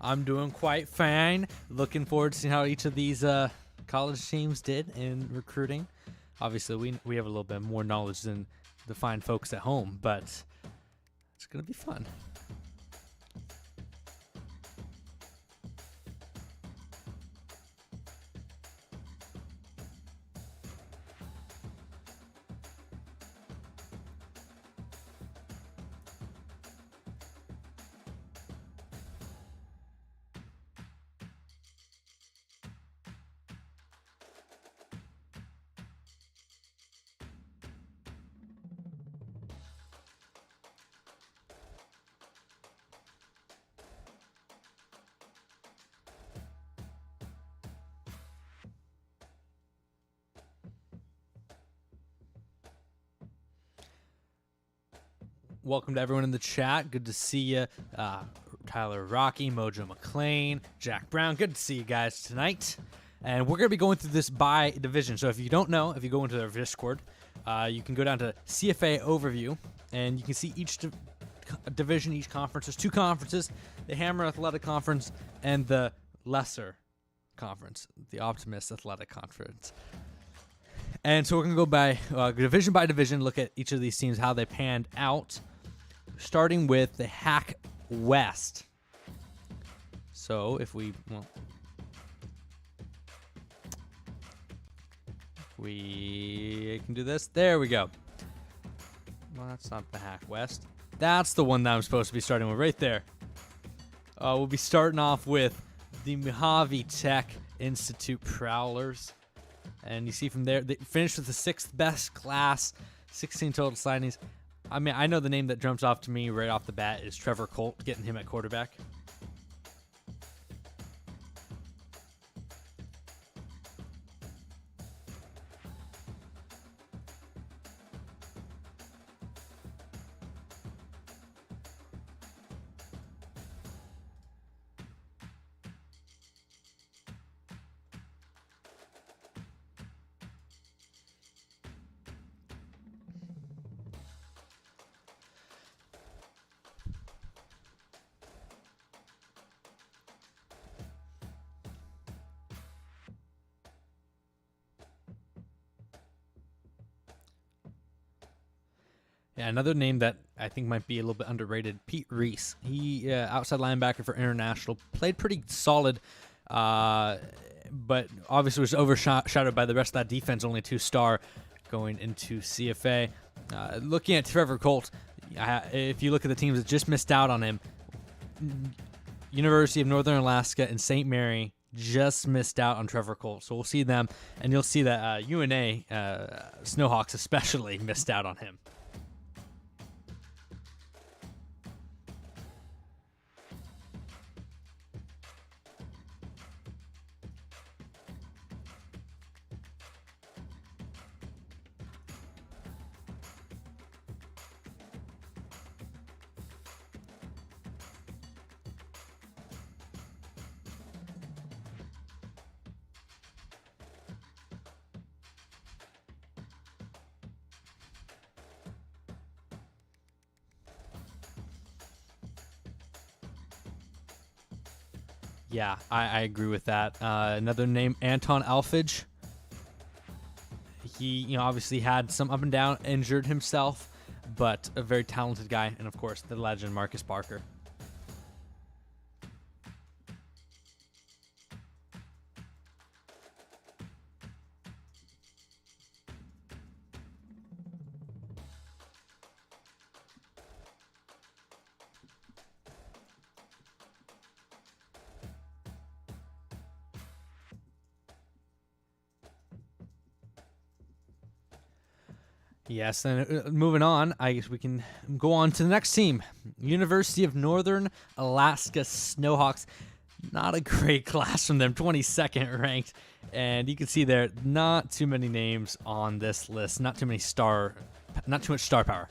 I'm doing quite fine. Looking forward to seeing how each of these college teams did in recruiting. Obviously, we have a little bit more knowledge than the fine folks at home, but it's going to be fun. Welcome to everyone in the chat. Good to see you. Tyler Rocky, Mojo McLean, Jack Brown. Good to see you guys tonight. And we're going to be going through this by division. So if you don't know, if you go into their Discord, you can go down to CFA Overview, and you can see each division, each conference. There's two conferences, the Hammer Athletic Conference and the Lesser Conference, the Optimist Athletic Conference. And so we're going to go by division, look at each of these teams, how they panned out, starting with the Hack West. So if we can do this. There we go. Well, that's not the Hack West. That's the one that I'm supposed to be starting with right there. We'll be starting off with the Mojave Tech Institute Prowlers. And you see from there, they finished with the 6th best class, 16 total signings. I mean, I know the name that jumps off to me right off the bat is Trevor Colt, getting him at quarterback. Yeah, another name that I think might be a little bit underrated, Pete Reese. He, outside linebacker for International, played pretty solid, but obviously was overshadowed by the rest of that defense, only 2-star going into CFA. Looking at Trevor Colt, if you look at the teams that just missed out on him, University of Northern Alaska and St. Mary just missed out on Trevor Colt. So we'll see them, and you'll see that UNA, Snowhawks especially, missed out on him. Yeah, I agree with that. Another name, Anton Alfage. He, obviously had some up and down, injured himself, but a very talented guy. And, of course, the legend, Marcus Barker. Yes, and moving on, I guess we can go on to the next team. University of Northern Alaska Snowhawks. Not a great class from them, 22nd ranked. And you can see there, not too many names on this list, not too much star power.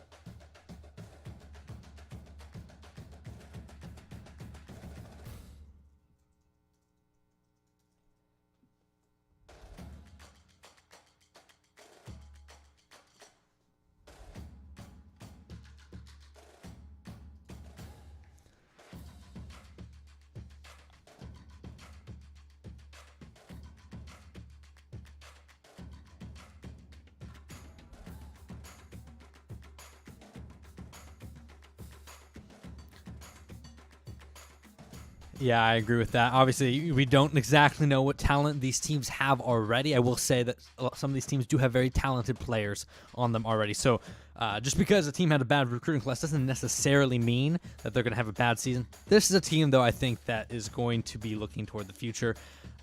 Yeah, I agree with that. Obviously, we don't exactly know what talent these teams have already. I will say that some of these teams do have very talented players on them already. So just because a team had a bad recruiting class doesn't necessarily mean that they're going to have a bad season. This is a team, though, I think that is going to be looking toward the future.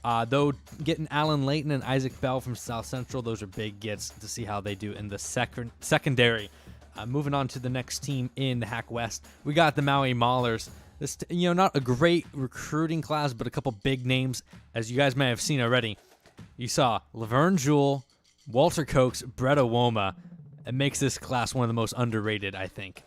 Though getting Alan Layton and Isaac Bell from South Central, those are big gets to see how they do in the secondary. Moving on to the next team in the Hack West, we got the Maui Maulers. This, not a great recruiting class, but a couple big names, as you guys may have seen already. You saw Laverne Jewell, Walter Cokes, Brett Owoma. It makes this class one of the most underrated, I think.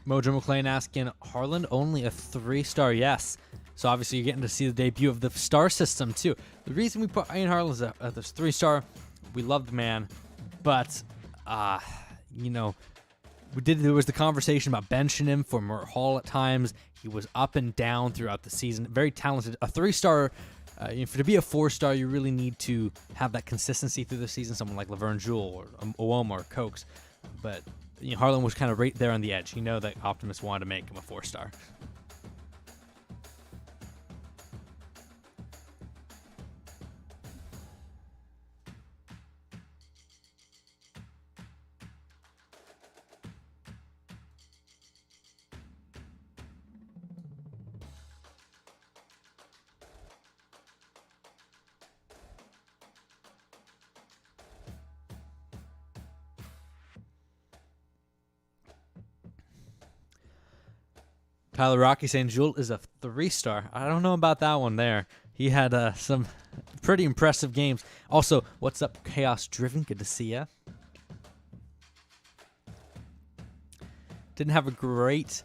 Mojo McClain asking, Harlan only a 3-star? Yes. So obviously you're getting to see the debut of the star system too. The reason we put Ian Harlan at this 3-star, we love the man, but there was the conversation about benching him for more Hall at times. He was up and down throughout the season. Very talented. A 3-star, to be a 4-star, you really need to have that consistency through the season. Someone like Laverne Jewell or Owoma or Cokes, but Harlan was kind of right there on the edge. That Optimus wanted to make him a 4-star. Tyler Rocky saying Jewell is a 3-star. I don't know about that one there. He had some pretty impressive games. Also, what's up, Chaos Driven? Good to see ya. Didn't have a great...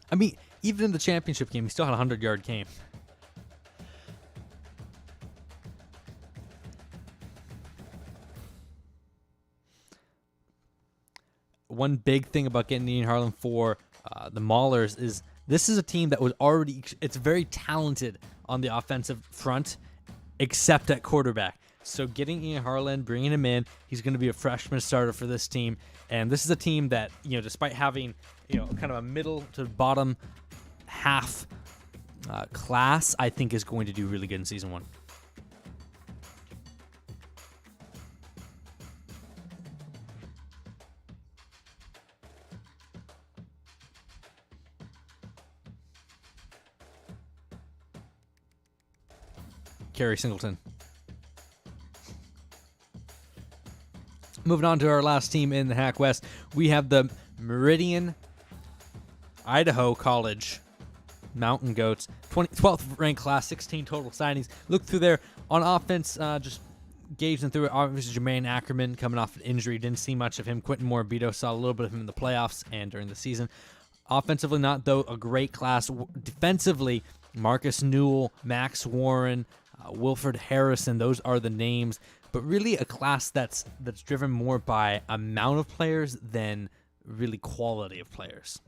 even in the championship game, he still had a 100-yard game. One big thing about getting Ian Harlan for the Maulers is this is a team that was already, it's very talented on the offensive front, except at quarterback. So getting Ian Harlan, bringing him in, he's going to be a freshman starter for this team. And this is a team that, despite having, kind of a middle to bottom half class, I think is going to do really good in season 1. Kerry Singleton. Moving on to our last team in the Hack West, we have the Meridian Idaho College Mountain Goats. 12th ranked class, 16 total signings. Look through there on offense, just gauging through it. Obviously, Jermaine Ackerman coming off an injury. Didn't see much of him. Quentin Morabito saw a little bit of him in the playoffs and during the season. Offensively, not though a great class. Defensively, Marcus Newell, Max Warren, Wilford Harrison, those are the names, but really a class that's driven more by amount of players than really quality of players.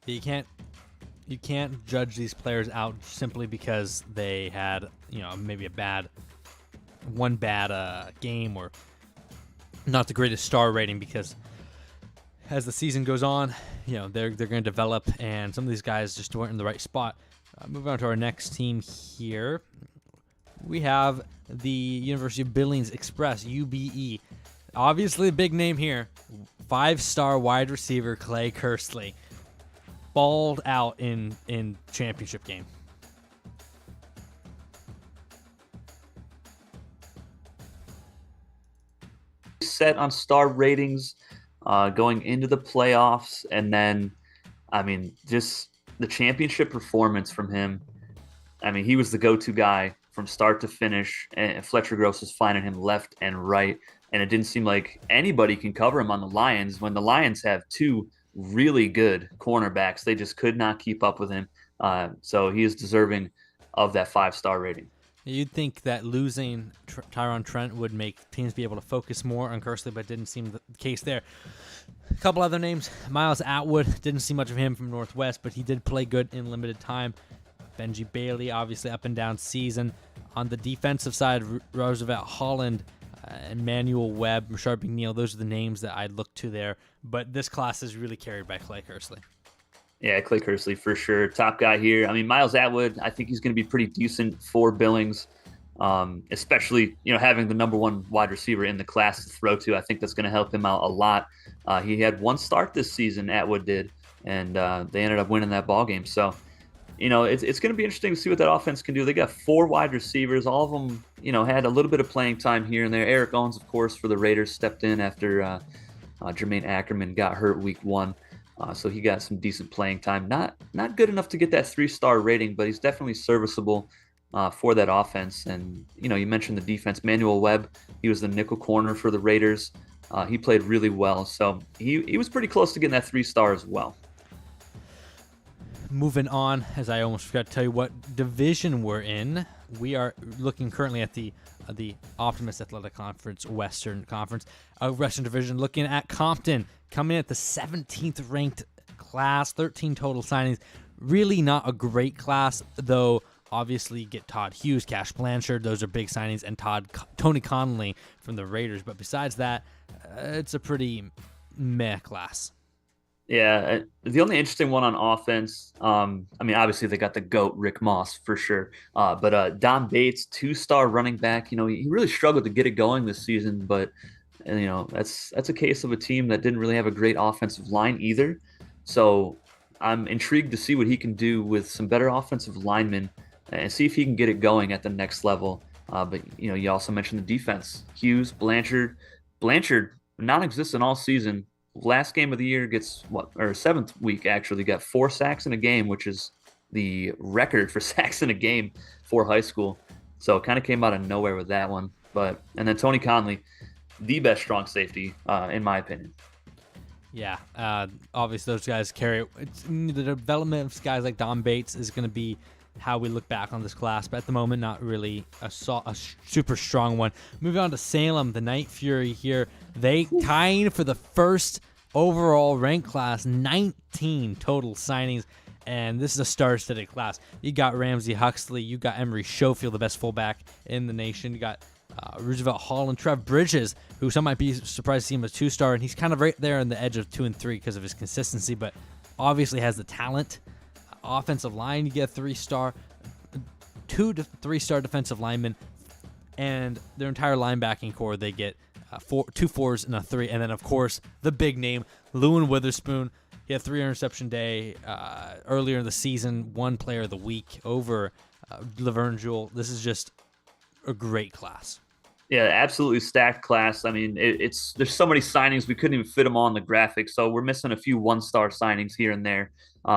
You can't judge these players out simply because they had, maybe one bad game or not the greatest star rating, because as the season goes on, they're going to develop, and some of these guys just weren't in the right spot. Moving on to our next team here, we have the University of Billings Express, UBE. Obviously a big name here. 5-star wide receiver Clay Kersley balled out in championship game. Set on star ratings going into the playoffs, and then just the championship performance from him. He was the go-to guy from start to finish, and Fletcher Gross was finding him left and right, and it didn't seem like anybody can cover him on the Lions. When the Lions have two really good cornerbacks, they just could not keep up with him. So he is deserving of that 5-star rating. You'd think that losing Tyron Trent would make teams be able to focus more on Kersley, but didn't seem the case there. A couple other names. Miles Atwood, didn't see much of him from Northwest, but he did play good in limited time. Benji Bailey, obviously up and down season. On the defensive side, Roosevelt Holland, Emmanuel Webb, Rashard McNeil, those are the names that I'd look to there. But this class is really carried by Clay Kersley. Yeah, Clay Kersley for sure. Top guy here. Miles Atwood, I think he's going to be pretty decent for Billings, especially, having the number one wide receiver in the class to throw to. I think that's going to help him out a lot. He had one start this season, Atwood did, and they ended up winning that ball game. So, it's going to be interesting to see what that offense can do. They got 4 wide receivers. All of them, had a little bit of playing time here and there. Eric Owens, of course, for the Raiders, stepped in after Jermaine Ackerman got hurt week 1. So he got some decent playing time. Not good enough to get that 3-star rating, but he's definitely serviceable for that offense. And, you mentioned the defense. Emmanuel Webb, he was the nickel corner for the Raiders. He played really well. So he was pretty close to getting that 3-star as well. Moving on, as I almost forgot to tell you what division we're in. We are looking currently at the Optimist Athletic Conference Western Conference, Western Division, looking at Compton, coming in at the 17th ranked class, 13 total signings. Really not a great class, though. Obviously, you get Todd Hughes, Cash Blanchard, those are big signings, and Tony Connolly from the Raiders. But besides that, it's a pretty meh class. Yeah, the only interesting one on offense, obviously they got the GOAT, Rick Moss, for sure. But Don Bates, 2-star running back, he really struggled to get it going this season. But, that's a case of a team that didn't really have a great offensive line either. So I'm intrigued to see what he can do with some better offensive linemen and see if he can get it going at the next level. But, you also mentioned the defense. Hughes, Blanchard, non-existent all season. Last game of the year gets 7th week actually got 4 sacks in a game, which is the record for sacks in a game for high school. So it kind of came out of nowhere with that one. And then Tony Conley, the best strong safety in my opinion. Yeah, obviously those guys carry it. The development of guys like Don Bates is going to be how we look back on this class, but at the moment, not really a super strong one. Moving on to Salem, the Night Fury here. They tied for the first overall ranked class, 19 total signings, and this is a star-studded class. You got Ramsey Huxley, you got Emery Schofield, the best fullback in the nation. You got Roosevelt Hall and Trev Bridges, who some might be surprised to see him as 2-star, and he's kind of right there on the edge of 2 and 3 because of his consistency, but obviously has the talent. Offensive line, you get 3-star, 2 to 3-star defensive linemen, and their entire linebacking core, they get 2 4s and a 3, and then of course the big name, Lewin Witherspoon. He had 3 interception day earlier in the season, 1 player of the week over Laverne Jewell. This is just a great class. Yeah, absolutely stacked class. There's so many signings we couldn't even fit them on the graphic, so we're missing a few 1-star signings here and there.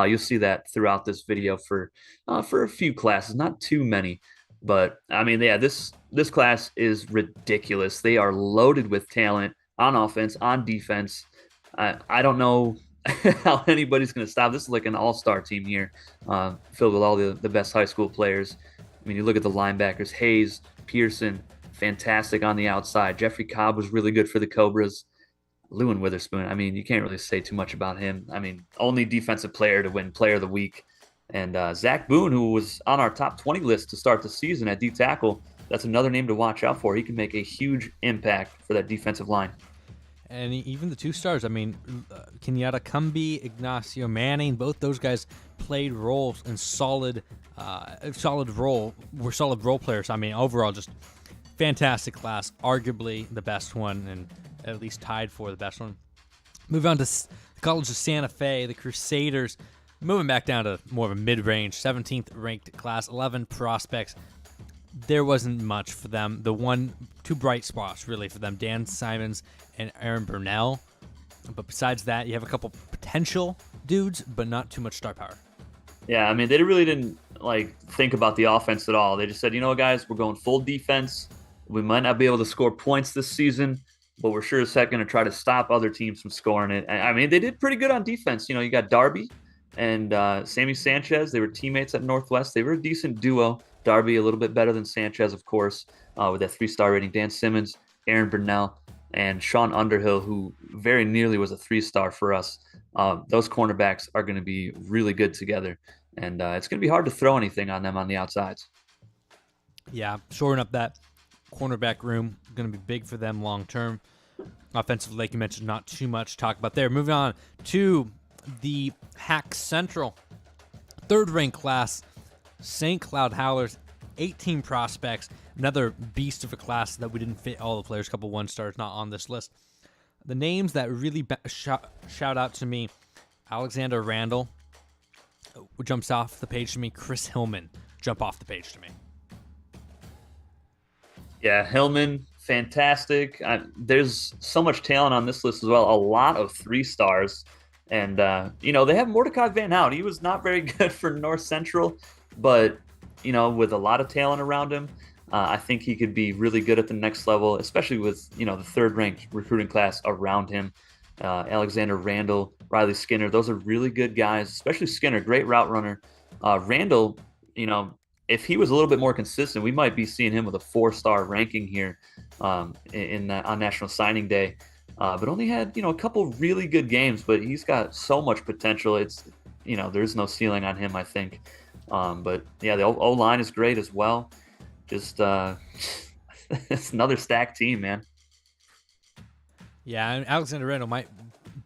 You'll see that throughout this video for a few classes, not too many, but this class is ridiculous. They are loaded with talent on offense, on defense. I don't know how anybody's going to stop. This is like an all-star team here, filled with all the best high school players. You look at the linebackers: Hayes, Pearson, fantastic on the outside. Jeffrey Cobb was really good for the Cobras. Lewin Witherspoon, I mean, you can't really say too much about him. I mean, only defensive player to win Player of the Week. And Zach Boone, who was on our top 20 list to start the season at D tackle, that's another name to watch out for. He can make a huge impact for that defensive line. And even the 2 stars, I mean, Kenyatta Cumbie, Ignacio Manning, both those guys played roles in solid role players. I mean, overall, just fantastic class, arguably the best one, and at least tied for the best one. Move on to the College of Santa Fe, the Crusaders, moving back down to more of a mid-range, 17th ranked class, 11 prospects. There wasn't much for them. Two bright spots really for them, Dan Simons and Aaron Burnell. But besides that, you have a couple potential dudes, but not too much star power. Yeah, I mean, they really didn't think about the offense at all. They just said, you know what, guys, we're going full defense. We might not be able to score points this season, but we're sure as heck going to try to stop other teams from scoring it. I mean, they did pretty good on defense. You know, you got Darby and Sammy Sanchez. They were teammates at Northwest. They were a decent duo. Darby a little bit better than Sanchez, of course, with that 3-star rating. Dan Simmons, Aaron Burnell, and Sean Underhill, who very nearly was a 3-star for us. Those cornerbacks are going to be really good together, and it's going to be hard to throw anything on them on the outsides. Yeah, shoring up that cornerback room, going to be big for them long term. Offensively, like you mentioned, not too much to talk about there. Moving on to the Hack Central, 3rd ranked class, St. Cloud Howlers, 18 prospects, another beast of a class that we didn't fit all the players, a couple 1-stars not on this list. The names that really shout out to me, Alexander Randall jumps off the page to me, Chris Hillman jump off the page to me. Yeah, Hillman, fantastic. There's so much talent on this list as well, a lot of 3-stars. And, they have Mordecai Van Hout. He was not very good for North Central, but, with a lot of talent around him, I think he could be really good at the next level, especially with, the 3rd-ranked recruiting class around him. Alexander Randall, Riley Skinner, those are really good guys, especially Skinner, great route runner. Randall, if he was a little bit more consistent, we might be seeing him with a 4-star ranking here on National Signing Day. But only had, a couple really good games, but he's got so much potential. It's, there's no ceiling on him, I think. But yeah, the O-line is great as well. Just it's another stacked team, man. Yeah, and Alexander Randall might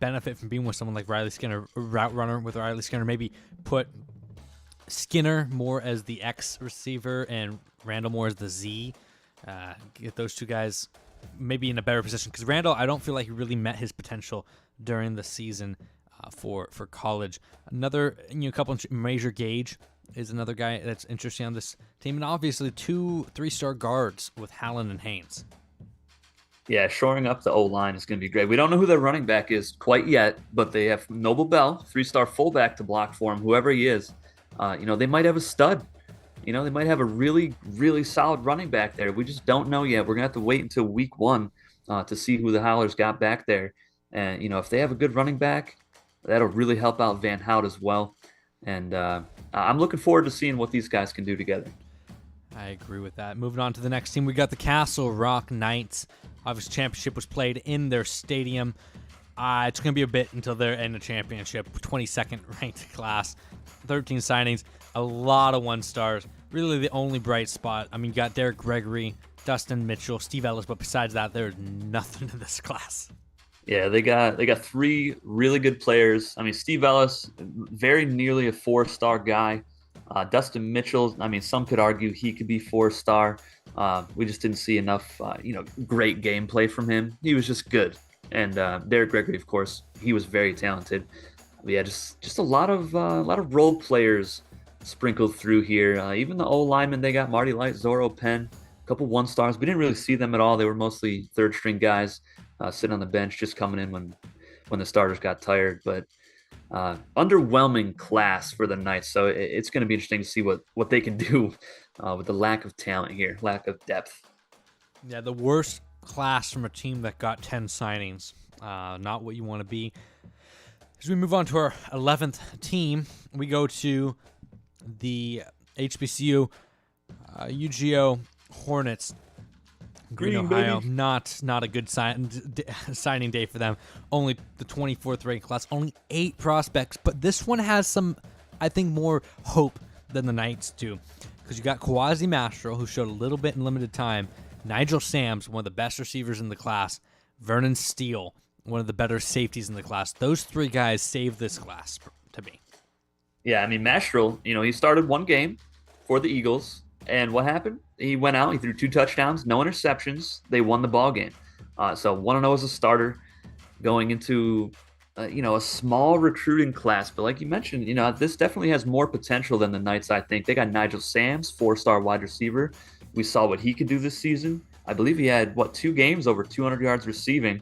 benefit from being with someone like Riley Skinner, a route runner with Riley Skinner. Maybe put Skinner more as the X receiver and Randall more as the Z. Get those two guys maybe in a better position, because Randall, I don't feel like he really met his potential during the season for college. Another, couple Major Gage is another guy that's interesting on this team, and obviously 2 3-star guards with Hallen and Haynes. Yeah, shoring up the O-line is going to be great. We don't know who their running back is quite yet, but they have Noble Bell, 3-star fullback to block for him, whoever he is. They might have a stud. They might have a really, really solid running back there. We just don't know yet. We're going to have to wait until week 1 to see who the Howlers got back there. And, if they have a good running back, that'll really help out Van Hout as well. And I'm looking forward to seeing what these guys can do together. I agree with that. Moving on to the next team, we got the Castle Rock Knights. Obviously, championship was played in their stadium. It's going to be a bit until they're in the championship. 22nd ranked class, 13 signings, a lot of 1-stars. Really the only bright spot. I mean, you got Derek Gregory, Dustin Mitchell, Steve Ellis, but besides that, there's nothing in this class. Yeah, they got 3 really good players. I mean, Steve Ellis, very nearly a 4-star guy. Dustin Mitchell, I mean, some could argue he could be 4-star. We just didn't see enough, great gameplay from him. He was just good. And Derek Gregory, of course, he was very talented. But yeah, just a lot of role players sprinkled through here. Even the O-linemen, they got Marty Light, Zorro Penn, a couple 1-stars. We didn't really see them at all. They were mostly 3rd-string guys sitting on the bench, just coming in when the starters got tired. But underwhelming class for the Knights. So it's going to be interesting to see what they can do with the lack of talent here, lack of depth. Yeah, the worst class from a team that got 10 signings. Not what you want to be. As we move on to our 11th team, we go to the HBCU UGO Hornets. Green, Ohio, not a good signing day for them. Only the 24th ranked class, only 8 prospects. But this one has some, I think, more hope than the Knights do. Because you got Kawazi Mastro, who showed a little bit in limited time. Nigel Sams, one of the best receivers in the class. Vernon Steele, one of the better safeties in the class. Those 3 guys saved this class to me. Yeah, I mean, Mastro, he started 1 game for the Eagles. And what happened? He went out, he threw 2 touchdowns, no interceptions. They won the ball game. So 1-0 as a starter going into, a small recruiting class. But like you mentioned, this definitely has more potential than the Knights, I think. They got Nigel Sams, 4-star wide receiver. We saw what he could do this season. I believe he had, 2 games over 200 yards receiving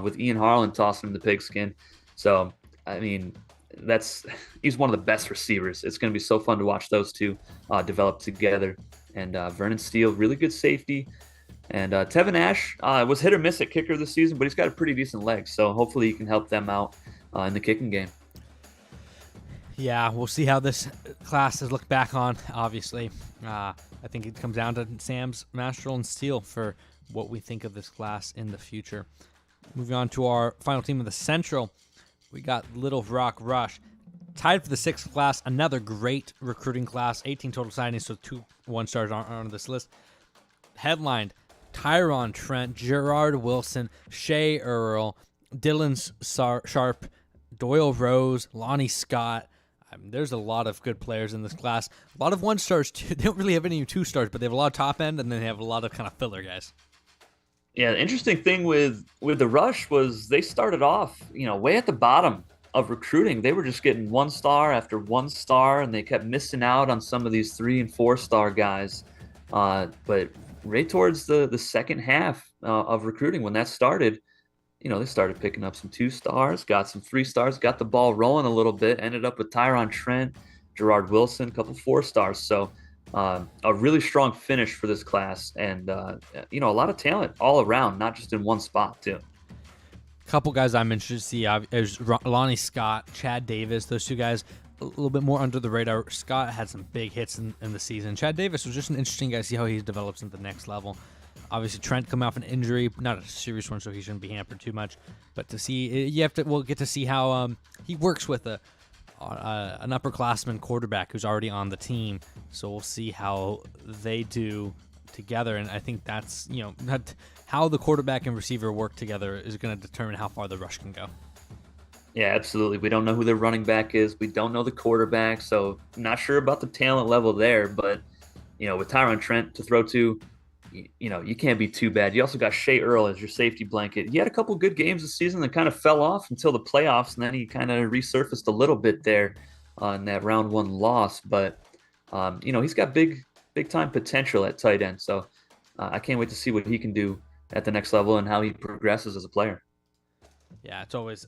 with Ian Harlan tossing him the pigskin. So, I mean, he's one of the best receivers. It's going to be so fun to watch those 2 develop together. And Vernon Steele, really good safety. And Tevin Ash was hit or miss at kicker this season, but he's got a pretty decent leg. So hopefully he can help them out in the kicking game. Yeah, we'll see how this class is looked back on, obviously. I think it comes down to Sams, Mastro, and Steele for what we think of this class in the future. Moving on to our final team of the Central, we got Little Rock Rush. Tied for the 6th class, another great recruiting class, 18 total signings, so 2 1-stars aren't on this list. Headlined Tyron Trent, Gerard Wilson, Shea Earl, Dylan Sharp, Doyle Rose, Lonnie Scott. There's a lot of good players in this class. A lot of 1-stars, too. They don't really have any 2-stars, but they have a lot of top end, and then they have a lot of kind of filler guys. Yeah, the interesting thing with the Rush was they started off, way at the bottom of recruiting. They were just getting 1-star after 1-star, and they kept missing out on some of these 3- and 4-star guys. But right towards the second half of recruiting, when that started, they started picking up some 2-stars, got some 3-stars, got the ball rolling a little bit, ended up with Tyron Trent, Gerard Wilson, a couple 4-stars. So a really strong finish for this class, and a lot of talent all around, not just in one spot too. Couple guys I'm interested to see is Lonnie Scott, Chad Davis. Those 2 guys a little bit more under the radar. Scott had some big hits in the season. Chad Davis was just an interesting guy to see how he develops into the next level. Obviously, Trent coming off an injury, not a serious one, so he shouldn't be hampered too much. But to see, we'll get to see how he works with an upperclassman quarterback who's already on the team. So we'll see how they do together, and I think that's how the quarterback and receiver work together is going to determine how far the Rush can go. Yeah, absolutely. We don't know who their running back is. We don't know the quarterback, so I'm not sure about the talent level there. But with Tyron Trent to throw to, you can't be too bad. You also got Shea Earl as your safety blanket. He had a couple good games this season that kind of fell off until the playoffs, and then he kind of resurfaced a little bit there in that round 1 loss. But he's got big time potential at tight end. So I can't wait to see what he can do at the next level and how he progresses as a player. Yeah, it's always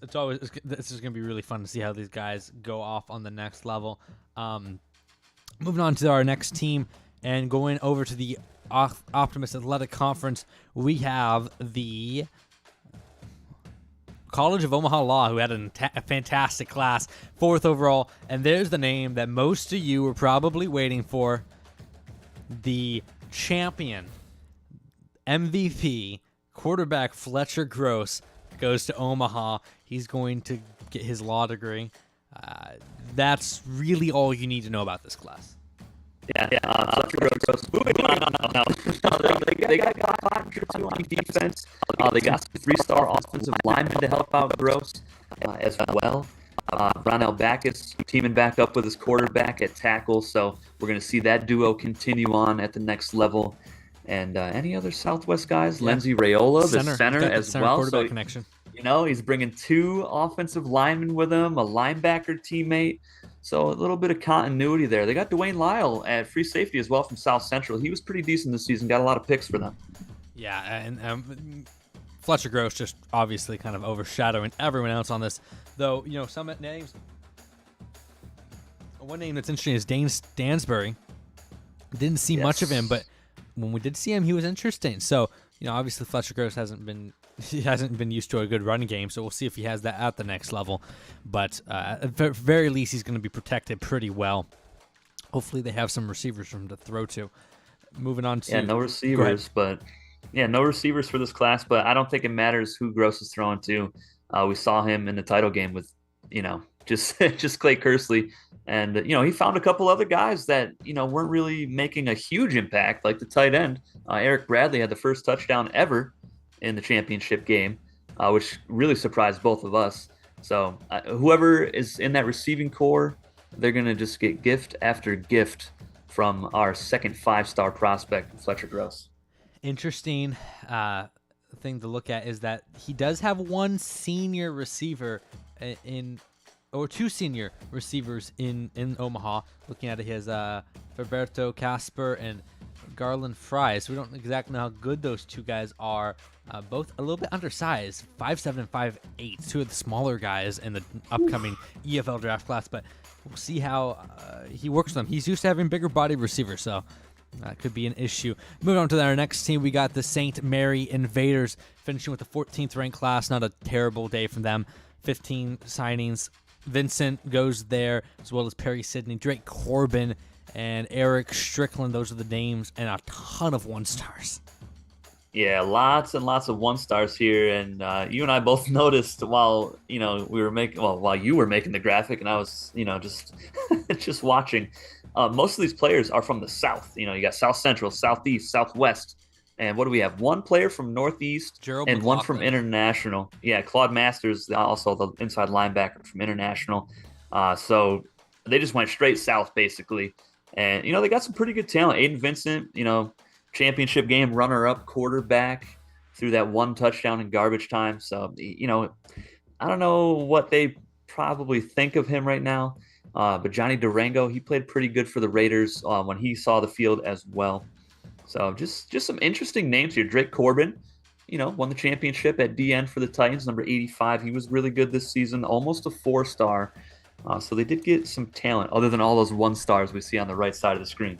this is going to be really fun to see how these guys go off on the next level. Moving on to our next team and going over to the Optimist Athletic Conference, we have the College of Omaha Law, who had a fantastic class, 4th overall, and there's the name that most of you were probably waiting for, the champion, MVP, quarterback Fletcher Gross goes to Omaha. He's going to get his law degree. That's really all you need to know about this class. Fletcher Gross. Moving on now. They got Cotton on defense. They got some 3-star offensive linemen to help out Gross as well. Ronell Backus teaming back up with his quarterback at tackle. So we're going to see that duo continue on at the next level. And any other Southwest guys? Yeah. Lindsey Raiola, the center as well. Quarterback connection. He's bringing 2 offensive linemen with him, a linebacker teammate. So a little bit of continuity there. They got Dwayne Lyle at free safety as well from South Central. He was pretty decent this season. Got a lot of picks for them. Yeah, and Fletcher Gross just obviously kind of overshadowing everyone else on this. Though, some names. One name that's interesting is Dane Stansbury. Didn't see much of him, but when we did see him, he was interesting. So, obviously Fletcher Gross hasn't been used to a good run game, so we'll see if he has that at the next level. But at the very least, he's going to be protected pretty well. Hopefully they have some receivers for him to throw to. Moving on to... Yeah, no receivers, but Yeah, no receivers for this class, but I don't think it matters who Gross is throwing to. We saw him in the title game with, just just Clay Kersley, and he found a couple other guys that weren't really making a huge impact, like the tight end. Eric Bradley had the first touchdown ever in the championship game, which really surprised both of us. So whoever is in that receiving core, they're gonna just get gift after gift from our second 5-star prospect, Fletcher Gross. Interesting thing to look at is that he does have one senior receiver or two senior receivers in Omaha. Looking at it, he has Roberto Casper and Garland Fry. So we don't exactly know how good those two guys are. Both a little bit undersized, 5'7" and 5'8", two of the smaller guys in the upcoming EFL draft class. But we'll see how he works with them. He's used to having bigger body receivers, so that could be an issue. Moving on to our next team, we got the St. Mary Invaders, finishing with the 14th ranked class. Not a terrible day for them. 15 signings. Vincent goes there, as well as Perry Sidney, Drake Corbin, and Eric Strickland. Those are the names, and a ton of 1-stars. Yeah, lots and lots of 1-stars here, and you and I both noticed while while you were making the graphic, and I was just just watching. Most of these players are from the South. You got South Central, Southeast, Southwest, and what do we have? One player from Northeast Gerald and McLaughlin. one from International. Yeah, Claude Masters, also the inside linebacker from International. So they just went straight south basically, and they got some pretty good talent. Aiden Vincent, championship game runner-up quarterback, threw that one touchdown in garbage time. So I don't know what they probably think of him right now. But Johnny Durango, he played pretty good for the Raiders when he saw the field as well. So just some interesting names here. Drake Corbin, won the championship at DN for the Titans, number 85. He was really good this season, almost a 4-star. So they did get some talent other than all those 1-stars we see on the right side of the screen.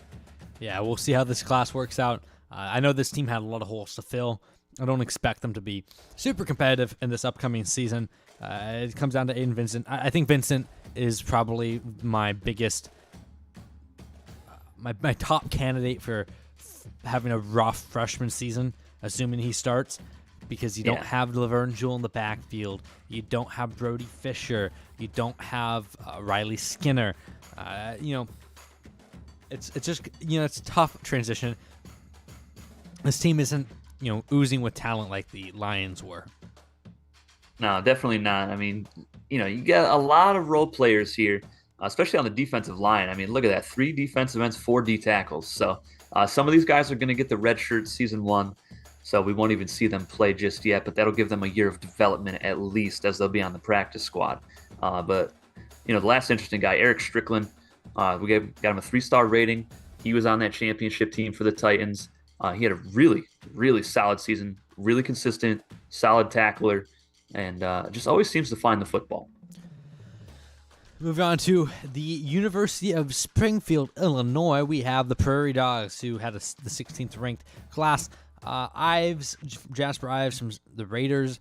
Yeah, we'll see how this class works out. I know this team had a lot of holes to fill. I don't expect them to be super competitive in this upcoming season. It comes down to Aiden Vincent. I think Vincent is probably my biggest, my top candidate for having a rough freshman season, assuming he starts, because you don't have Laverne Jewell in the backfield. You don't have Brody Fisher. You don't have Riley Skinner. It's just, it's a tough transition. This team isn't, oozing with talent like the Lions were. No, definitely not. I mean, you get a lot of role players here, especially on the defensive line. I mean, look at that. 3 defensive ends, 4 D tackles. So some of these guys are going to get the red shirt season 1. So we won't even see them play just yet, but that'll give them a year of development at least, as they'll be on the practice squad. But the last interesting guy, Eric Strickland, got him a 3-star rating. He was on that championship team for the Titans. He had a really, really solid season, really consistent, solid tackler, and just always seems to find the football. Moving on to the University of Springfield, Illinois, we have the Prairie Dogs, who had the 16th ranked class. Jasper Ives from the Raiders.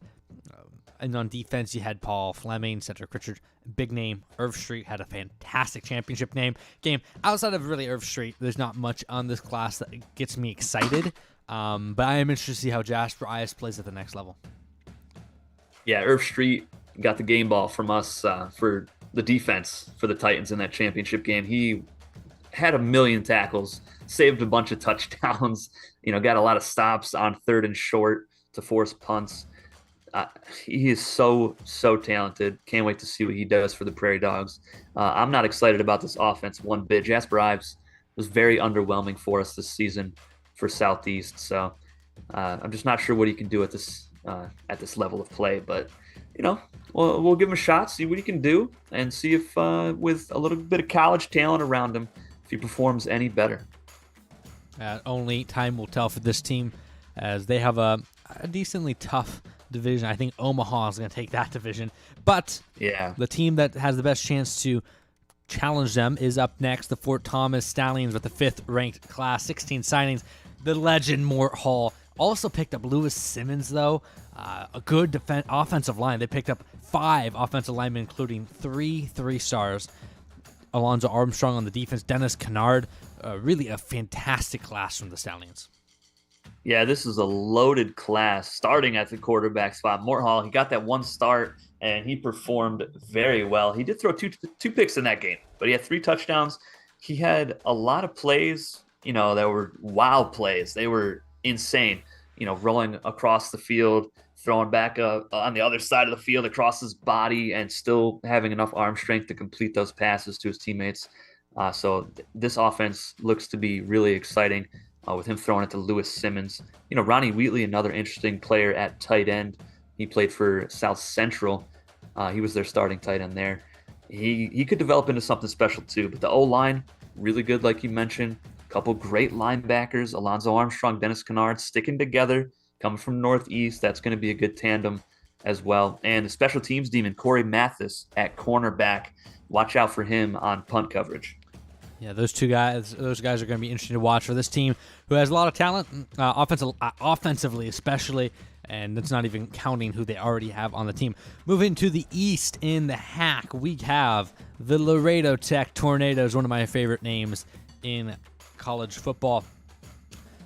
And on defense, you had Paul Fleming, Cedric Richard, big name. Irv Street had a fantastic championship game. Outside of really Irv Street, there's not much on this class that gets me excited. But I am interested to see how Jasper Ives plays at the next level. Yeah, Irv Street got the game ball from us for the defense for the Titans in that championship game. He had a million tackles, saved a bunch of touchdowns, got a lot of stops on 3rd and short to force punts. He is so talented. Can't wait to see what he does for the Prairie Dogs. I'm not excited about this offense one bit. Jasper Ives was very underwhelming for us this season for Southeast, so I'm just not sure what he can do at this level of play. But we'll give him a shot, see what he can do, and see if with a little bit of college talent around him, if he performs any better. Only time will tell for this team, as they have a decently tough division. I think Omaha is going to take that division. But the team that has the best chance to challenge them is up next, the Fort Thomas Stallions with the 5th ranked class, 16 signings. The legend Mort Hall also picked up Lewis Simmons, though. A good offensive line. They picked up 5 offensive linemen, including 3 3-stars. Alonzo Armstrong on the defense, Dennis Kennard. Really a fantastic class from the Stallions. Yeah, this is a loaded class starting at the quarterback spot. Mort Hall, he got that one start and he performed very well. He did throw two picks in that game, but he had 3 touchdowns. He had a lot of plays, that were wild plays. They were insane, rolling across the field, throwing back on the other side of the field across his body, and still having enough arm strength to complete those passes to his teammates. So this offense looks to be really exciting with him throwing it to Lewis Simmons. Ronnie Wheatley, another interesting player at tight end. He played for South Central. He was their starting tight end there. He could develop into something special too. But the O-line, really good, like you mentioned. A couple great linebackers, Alonzo Armstrong, Dennis Kennard, sticking together, coming from Northeast. That's going to be a good tandem as well. And the special teams demon, Corey Mathis at cornerback. Watch out for him on punt coverage. Yeah, those guys are going to be interesting to watch for this team who has a lot of talent, offensively especially, and that's not even counting who they already have on the team. Moving to the East in the HAC, we have the Laredo Tech Tornadoes, one of my favorite names in college football.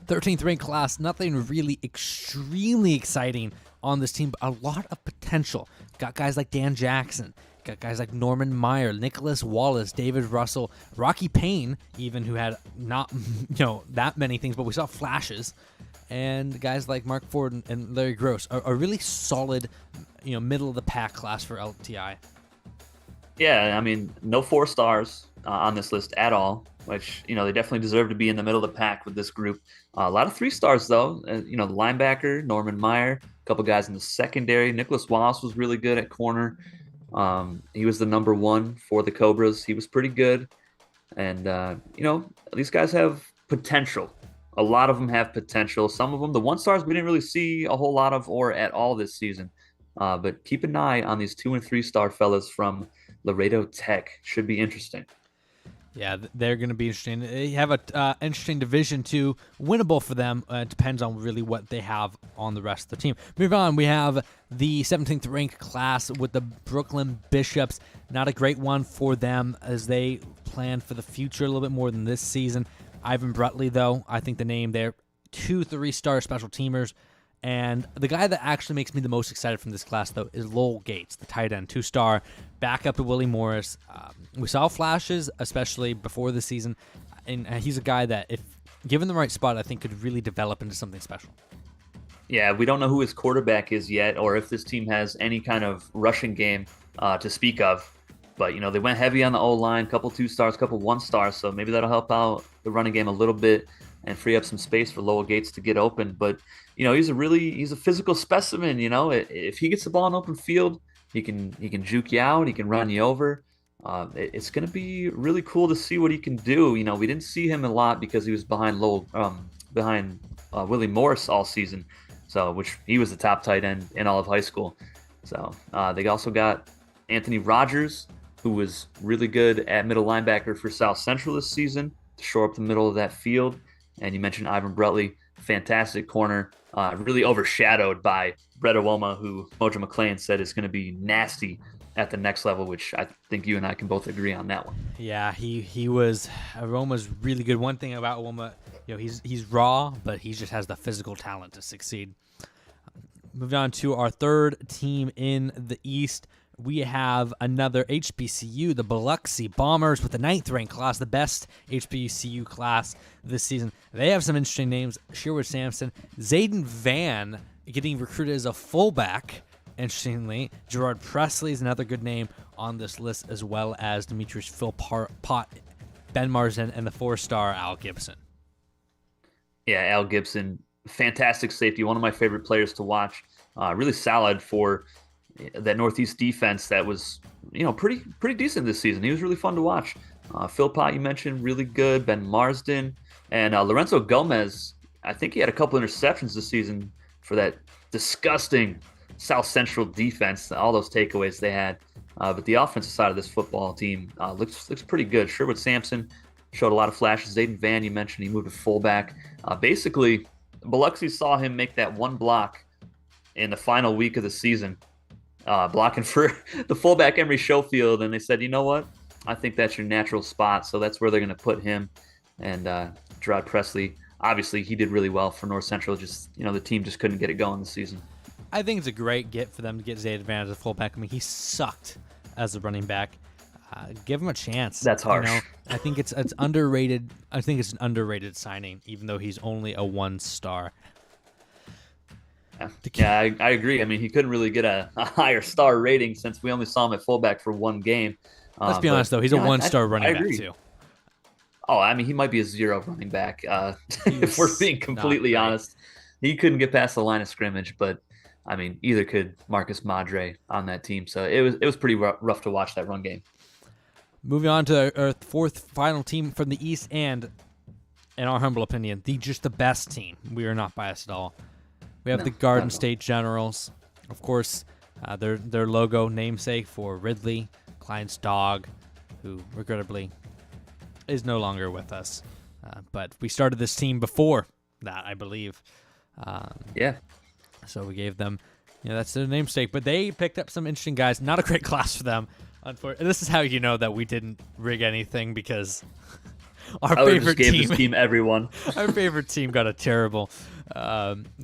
13th ranked class, nothing really extremely exciting on this team, but a lot of potential. Got guys like Dan Jackson. Got guys like Norman Meyer, Nicholas Wallace, David Russell, Rocky Payne, even, who had not that many things, but we saw flashes. And guys like Mark Ford and Larry Gross, a really solid, middle of the pack class for LTI. Yeah, I mean, no 4 stars on this list at all, which, they definitely deserve to be in the middle of the pack with this group. A lot of 3 stars, though. The linebacker, Norman Meyer, a couple guys in the secondary. Nicholas Wallace was really good at corner. He was the number 1 for the Cobras. He was pretty good. And, these guys have potential. A lot of them have potential. Some of them, the 1 stars, we didn't really see a whole lot of or at all this season. But keep an eye on these 2 and 3 star fellas from Laredo Tech. Should be interesting. Yeah, they're going to be interesting. They have an interesting division too, winnable for them. It depends on really what they have on the rest of the team. Move on, we have the 17th ranked class with the Brooklyn Bishops. Not a great one for them as they plan for the future a little bit more than this season. Ivan Brutley, though, I think the name there, 2 3-star special teamers. And the guy that actually makes me the most excited from this class, though, is Lowell Gates, the tight end, 2-star, back up to Willie Morris. We saw flashes, especially before the season, and he's a guy that, if given the right spot, I think could really develop into something special. Yeah, we don't know who his quarterback is yet, or if this team has any kind of rushing game to speak of. But, they went heavy on the O-line, couple 2 stars, couple 1 stars, so maybe that'll help out the running game a little bit and free up some space for Lowell Gates to get open. But, he's a physical specimen. If he gets the ball in open field, he can juke you out, he can run you over. It's going to be really cool to see what he can do. We didn't see him a lot because he was behind Willie Morris all season, which he was the top tight end in all of high school. So they also got Anthony Rogers, who was really good at middle linebacker for South Central this season to shore up the middle of that field. And you mentioned Ivan Brutley, fantastic corner, really overshadowed by Brett Awoma, who Mojo McClain said is going to be nasty at the next level, which I think you and I can both agree on that one. Yeah, Awoma's really good. One thing about Awoma, he's raw, but he just has the physical talent to succeed. Moving on to our third team in the East, we have another HBCU, the Biloxi Bombers, with the 9th ranked class, the best HBCU class this season. They have some interesting names: Sherwood Sampson, Zayden Van getting recruited as a fullback. Interestingly, Gerard Presley is another good name on this list, as well as Demetrius Philpott, Ben Marsden, and the 4-star Al Gibson. Yeah, Al Gibson, fantastic safety, one of my favorite players to watch. Really solid for that Northeast defense that was, pretty decent this season. He was really fun to watch. Philpott, you mentioned, really good. Ben Marsden and Lorenzo Gomez. I think he had a couple interceptions this season for that disgusting South Central defense. All those takeaways they had, but the offensive side of this football team looks pretty good. Sherwood Sampson showed a lot of flashes. Zayden Van, you mentioned, he moved to fullback. Basically, Biloxi saw him make that one block in the final week of the season, blocking for the fullback Emery Schofield, and they said, you know what? I think that's your natural spot, so that's where they're going to put him. And Gerard Presley obviously he did really well for North Central. Just the team just couldn't get it going this season. I think it's a great get for them to get Zay Advantage as a fullback. I mean, he sucked as a running back. Give him a chance. That's harsh. I think it's underrated. I think it's an underrated signing, even though he's only a 1-star. Yeah, I agree. I mean, he couldn't really get a higher star rating since we only saw him at fullback for one game. Let's be honest, though. He's a 1-star running back, too. Oh, I mean, he might be a 0 running back. If we're being completely honest, he couldn't get past the line of scrimmage, but I mean, either could Marcus Madre on that team. So it was pretty rough to watch that run game. Moving on to our fourth final team from the East, and in our humble opinion, just the best team. We are not biased at all. We have the Garden State Generals. Of course, their logo namesake for Ridley, Klein's dog, who regrettably is no longer with us. But we started this team before that, I believe. Yeah. So we gave them, that's their namesake. But they picked up some interesting guys. Not a great class for them. Unfortunately, this is how you know that we didn't rig anything, because our favorite team everyone. Our favorite team got a terrible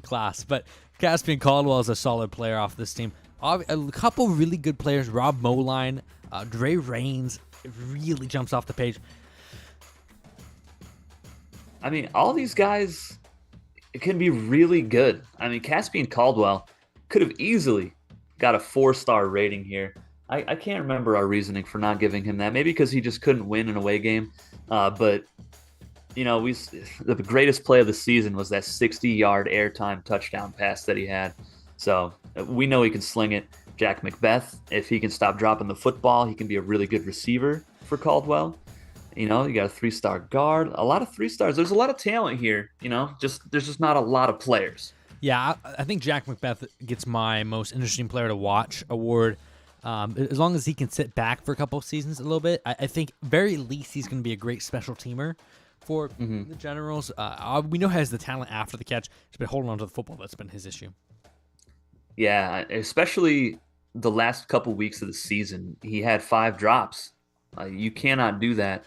class. But Caspian Caldwell is a solid player off this team. A couple really good players. Rob Moline, Dre Raines really jumps off the page. I mean, all these guys can be really good. I mean, Caspian Caldwell could have easily got a 4-star rating here. I can't remember our reasoning for not giving him that. Maybe because he just couldn't win an away game. But, the greatest play of the season was that 60-yard airtime touchdown pass that he had. So we know he can sling it. Jack Macbeth, if he can stop dropping the football, he can be a really good receiver for Caldwell. You got a 3-star guard, a lot of 3-stars. There's a lot of talent here, there's just not a lot of players. Yeah, I think Jack Macbeth gets my most interesting player to watch award. As long as he can sit back for a couple of seasons a little bit, I think very least he's going to be a great special teamer for the Generals. We know he has the talent after the catch. He's been holding on to the football. That's been his issue. Yeah, especially the last couple weeks of the season. He had 5 drops. You cannot do that,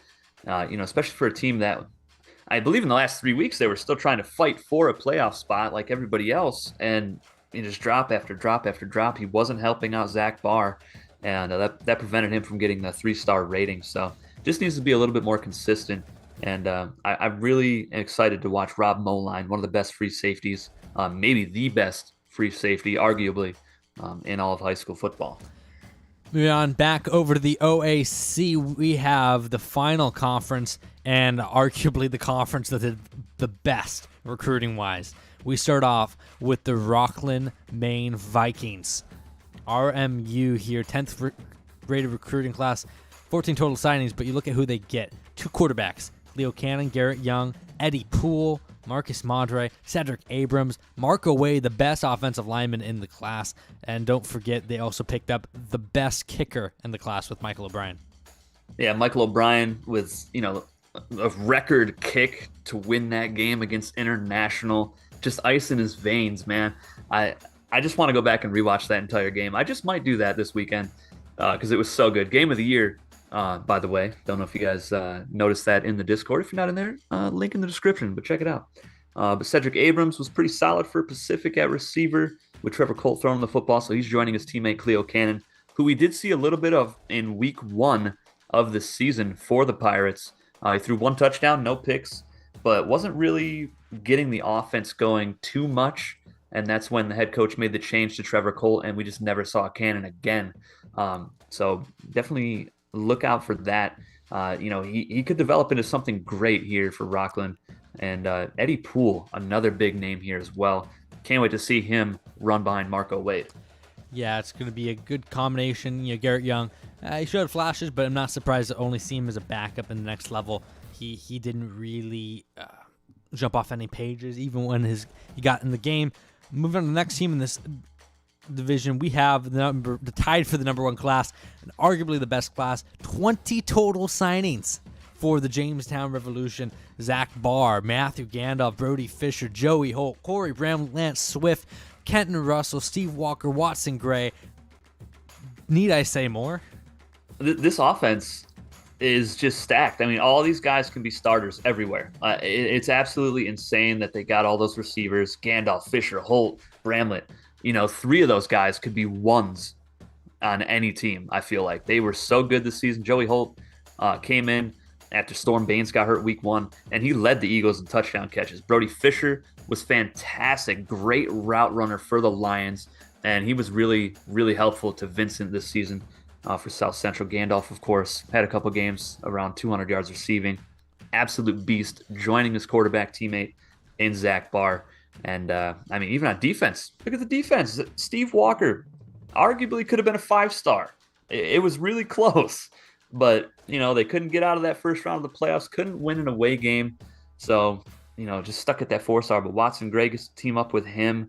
especially for a team that I believe in the last 3 weeks they were still trying to fight for a playoff spot like everybody else, and just drop after drop after drop. He wasn't helping out Zach Barr, and that prevented him from getting the 3-star rating. So just needs to be a little bit more consistent. And I'm really excited to watch Rob Moline, one of the best free safeties, maybe the best free safety, arguably, in all of high school football. Moving on back over to the OAC, we have the final conference, and arguably the conference that did the best recruiting-wise. We start off with the Rockland, Maine Vikings. RMU here, 10th rated recruiting class, 14 total signings, but you look at who they get. 2 quarterbacks, Leo Cannon, Garrett Young, Eddie Poole, Marcus Madre, Cedric Abrams, Marco Wade, the best offensive lineman in the class. And don't forget, they also picked up the best kicker in the class with Michael O'Brien. Yeah, Michael O'Brien with, a record kick to win that game against International. Just ice in his veins, man. I just want to go back and rewatch that entire game. I just might do that this weekend because it was so good. Game of the year, by the way. Don't know if you guys noticed that in the Discord. If you're not in there, link in the description, but check it out. But Cedric Abrams was pretty solid for Pacific at receiver with Trevor Colt throwing the football, so he's joining his teammate Cleo Cannon, who we did see a little bit of in week 1 of the season for the Pirates. He threw 1 touchdown, no picks, but wasn't really getting the offense going too much, and that's when the head coach made the change to Trevor Colt, and we just never saw Cannon again. So definitely look out for that. He could develop into something great here for Rockland. And Eddie Poole, another big name here as well. Can't wait to see him run behind Marco Wade. Yeah, it's going to be a good combination. Garrett Young, he showed flashes, but I'm not surprised to only see him as a backup in the next level. He didn't really jump off any pages, even when he got in the game. Moving on to the next team in this division, we have the tied for the number 1 class, and arguably the best class. 20 total signings for the Jamestown Revolution. Zach Barr, Matthew Gandalf, Brody Fisher, Joey Holt, Corey Brown, Lance Swift, Kenton Russell, Steve Walker, Watson Gray. Need I say more? This offense is just stacked. I mean, all these guys can be starters everywhere. It's absolutely insane that they got all those receivers: Gandalf, Fisher, Holt, Bramlett. You know, three of those guys could be ones on any team. I feel like they were so good this season. Joey Holt came in after Storm Baines got hurt week 1, and he led the Eagles in touchdown catches. Brody Fisher was fantastic, great route runner for the Lions, and he was really, really helpful to Vincent this season for South Central. Gandalf, of course, had a couple games around 200 yards receiving. Absolute beast, joining his quarterback teammate in Zach Barr. And, I mean, even on defense, look at the defense. Steve Walker arguably could have been a 5-star. It was really close. But, you know, they couldn't get out of that first round of the playoffs, couldn't win an away game. So, you know, just stuck at that 4-star. But Watson Gray gets to team up with him,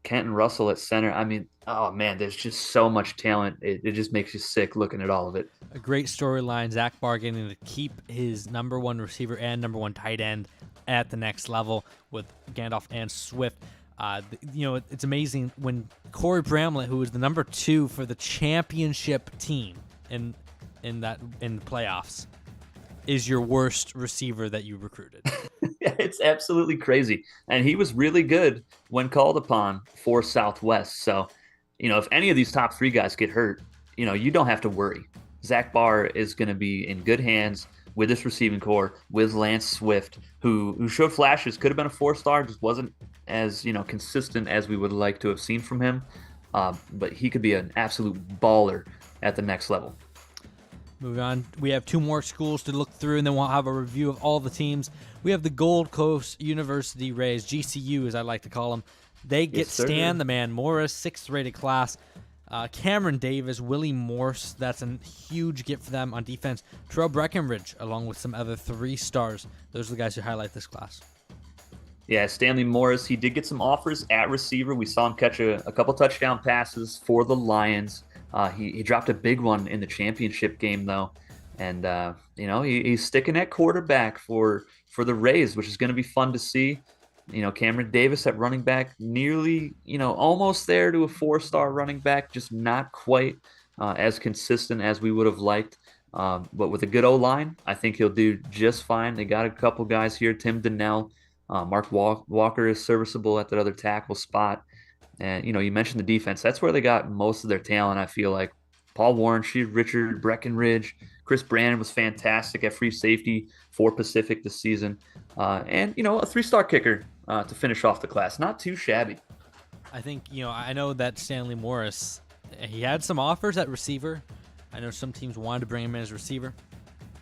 Kenton Russell at center. I mean, oh, man, there's just so much talent. It just makes you sick looking at all of it. A great storyline. Zach Barr getting to keep his number 1 receiver and number 1 tight end at the next level with Gandalf and Swift. You know, it's amazing when Corey Bramlett, who was the number 2 for the championship team in the playoffs, is your worst receiver that you recruited. It's absolutely crazy. And he was really good when called upon for Southwest. So, you know, if any of these top 3 guys get hurt, you know, you don't have to worry. Zach Barr is going to be in good hands with this receiving core, with Lance Swift, who showed flashes, could have been a 4-star, just wasn't as, you know, consistent as we would like to have seen from him. But he could be an absolute baller at the next level. Moving on, we have 2 more schools to look through, and then we'll have a review of all the teams. We have the Gold Coast University Rays, GCU as I like to call them. They get Stan the Man Morris, 6th rated class. Cameron Davis, Willie Morse, that's a huge get for them on defense. Terrell Breckenridge, along with some other 3-stars. Those are the guys who highlight this class. Yeah, Stanley Morris, he did get some offers at receiver. We saw him catch a couple touchdown passes for the Lions. He dropped a big one in the championship game, though. And, you know, he's sticking at quarterback for the Rays, which is going to be fun to see. You know, Cameron Davis at running back, nearly, you know, almost there to a 4-star running back, just not quite as consistent as we would have liked. But with a good O-line, I think he'll do just fine. They got a couple guys here. Tim Donnell, Mark Walker is serviceable at that other tackle spot. And, you know, you mentioned the defense. That's where they got most of their talent, I feel like. Paul Warren, Richard Breckenridge, Chris Brandon was fantastic at free safety for Pacific this season. And, you know, a 3-star kicker to finish off the class. Not too shabby. I think, you know, I know that Stanley Morris, he had some offers at receiver. I know some teams wanted to bring him in as receiver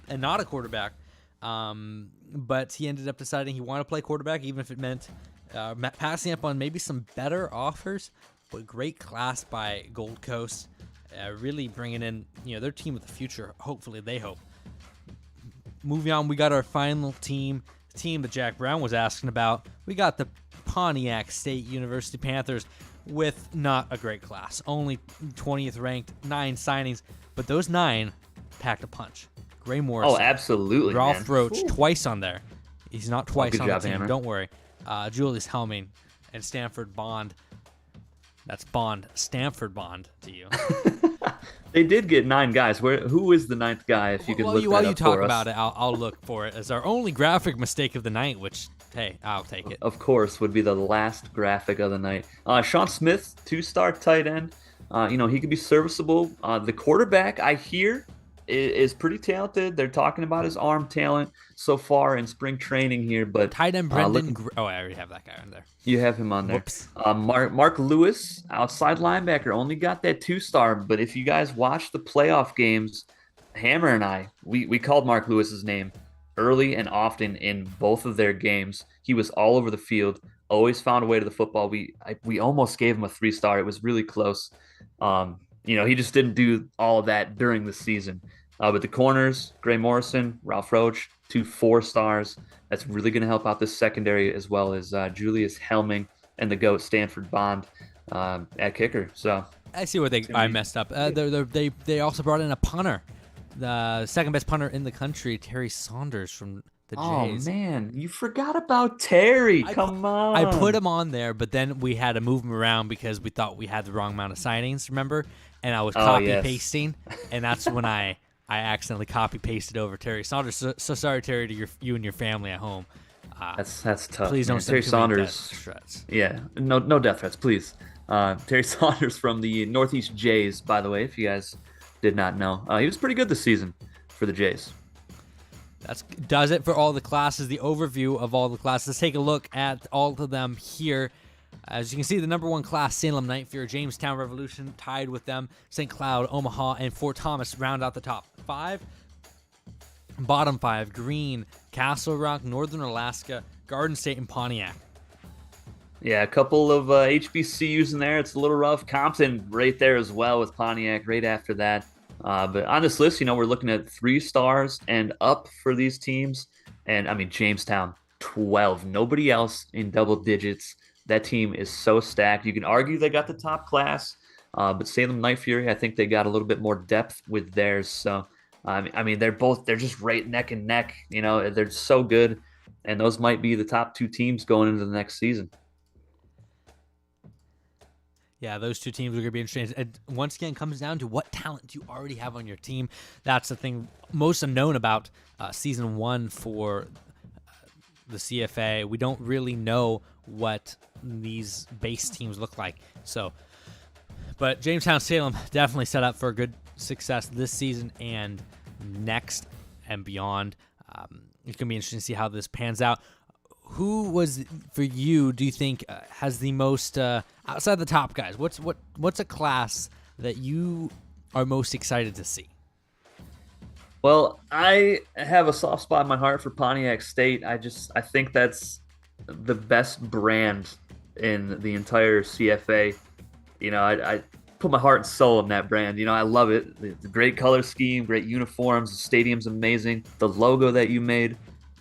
and not a quarterback. But he ended up deciding he wanted to play quarterback, even if it meant passing up on maybe some better offers. But great class by Gold Coast. Really bringing in, you know, their team of the future. Hopefully, they hope. Moving on, we got our final team, the team that Jack Brown was asking about. We got the Pontiac State University Panthers with not a great class. Only 20th ranked, 9 signings. But those 9 packed a punch. Gray Morrison. Oh, absolutely, Ralph man. Roach, twice on there. He's not twice on the team, Hammer. Don't worry. Julius Helming and Stanford Bond. That's Bond. Stanford Bond to you. They did get 9 guys. Who is the 9th guy? If you could look that up while you talk for us. about it, I'll look for it as our only graphic mistake of the night. Which, hey, I'll take it. Of course, would be the last graphic of the night. Sean Smith, 2-star tight end. You know, he could be serviceable. The quarterback, I hear, is pretty talented. They're talking about his arm talent so far in spring training here. But tight end Brendan. I already have that guy on there. You have him on there. Whoops. Mark Lewis, outside linebacker, only got that 2-star. But if you guys watch the playoff games, Hammer and I, we called Mark Lewis's name early and often in both of their games. He was all over the field, always found a way to the football. We almost gave him a 3-star. It was really close. You know, he just didn't do all of that during the season. But the corners, Gray Morrison, Ralph Roach, 2 4-stars. That's really going to help out this secondary, as well as Julius Helming and the GOAT Stanford Bond at kicker. So I see what I messed up. They also brought in a punter, the second best punter in the country, Terry Saunders from the Jays. Oh man, you forgot about Terry. Come on. I put him on there, but then we had to move him around because we thought we had the wrong amount of signings. Remember? And I was copy pasting, and that's when I I accidentally copy pasted over Terry Saunders. So sorry, Terry, to you and your family at home. That's tough. Please Man. don't Terry send too many death Saunders. threats. Yeah, no death threats, please. Terry Saunders from the Northeast Jays, by the way, if you guys did not know, he was pretty good this season for the Jays. That does it for all the classes, the overview of all the classes. Let's take a look at all of them here. As you can see, the number 1 class, Salem Night Fear, Jamestown Revolution, tied with them. St. Cloud, Omaha, and Fort Thomas round out the top 5. Bottom 5, Greene, Castle Rock, Northern Alaska, Garden State, and Pontiac. Yeah, a couple of HBCUs in there. It's a little rough. Compton right there as well with Pontiac right after that. But on this list, we're looking at 3 stars and up for these teams. And, I mean, Jamestown, 12. Nobody else in double digits. That team is so stacked. You can argue they got the top class, but Salem Night Fury, I think they got a little bit more depth with theirs. So, I mean, they're just right neck and neck. They're so good, and those might be the top 2 teams going into the next season. Yeah, those 2 teams are going to be interesting. And once again, it comes down to what talent do you already have on your team. That's the thing most unknown about Season 1 for the CFA. We don't really know what these base teams look like. But Jamestown Salem definitely set up for a good success this season and next and beyond. It's going to be interesting to see how this pans out. Who was, for you, do you think has the most, outside the top guys, what's a class that you are most excited to see? Well, I have a soft spot in my heart for Pontiac State. I think that's the best brand in the entire CFA. I put my heart and soul in that brand. I love it. The great color scheme, great uniforms, the stadium's amazing. The logo that you made,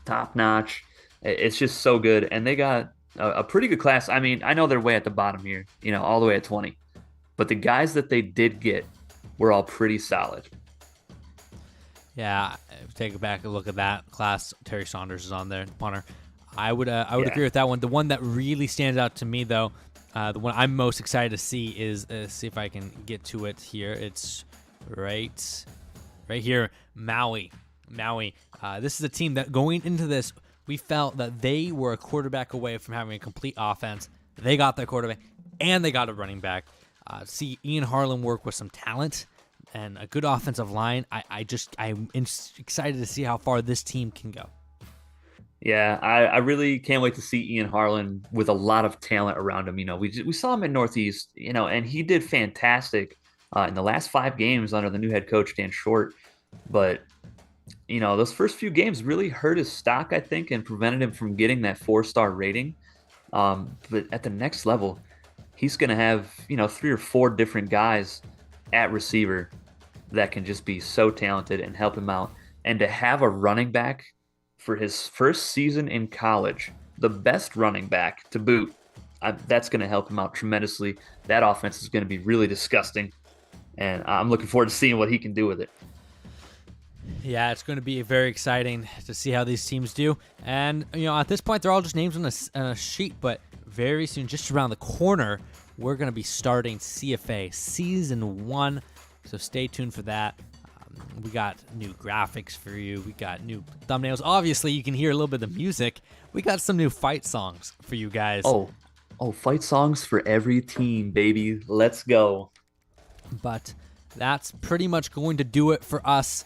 top notch. It's just so good. And they got a pretty good class. I mean, I know they're way at the bottom here, all the way at 20. But the guys that they did get were all pretty solid. Yeah, take a look at that class. Terry Saunders is on there, punter. I would agree with that one. The one that really stands out to me, though, the one I'm most excited to see is, see if I can get to it here. It's right here, Maui. This is a team that going into this, we felt that they were a quarterback away from having a complete offense. They got their quarterback, and they got a running back. See Ian Harlan work with some talent and a good offensive line. I'm excited to see how far this team can go. Yeah, I really can't wait to see Ian Harlan with a lot of talent around him. We saw him at Northeast, and he did fantastic in the last 5 games under the new head coach, Dan Short. But, those first few games really hurt his stock, I think, and prevented him from getting that 4-star rating. But at the next level, he's going to have, 3 or 4 different guys at receiver that can just be so talented and help him out. And to have a running back for his first season in college, the best running back to boot, that's going to help him out tremendously. That offense is going to be really disgusting, and I'm looking forward to seeing what he can do with it. Yeah, it's going to be very exciting to see how these teams do. And, at this point, they're all just names on a sheet, but very soon, just around the corner, we're going to be starting CFA Season 1, so stay tuned for that. We got new graphics for you. We got new thumbnails. Obviously, you can hear a little bit of the music. We got some new fight songs for you guys. Oh, fight songs for every team, baby. Let's go. But that's pretty much going to do it for us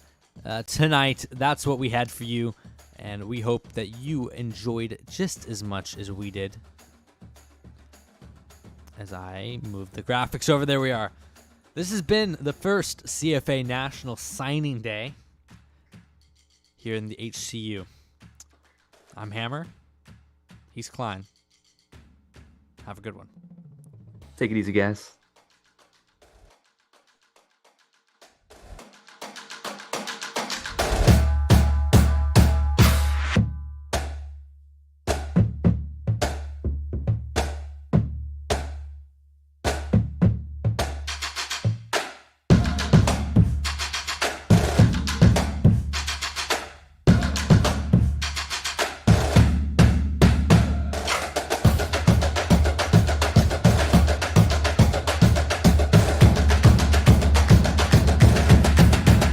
tonight. That's what we had for you, and we hope that you enjoyed just as much as we did. As I move the graphics over, there we are. This has been the first CFA National Signing Day here in the HCU. I'm Hammer. He's Cline. Have a good one. Take it easy, guys.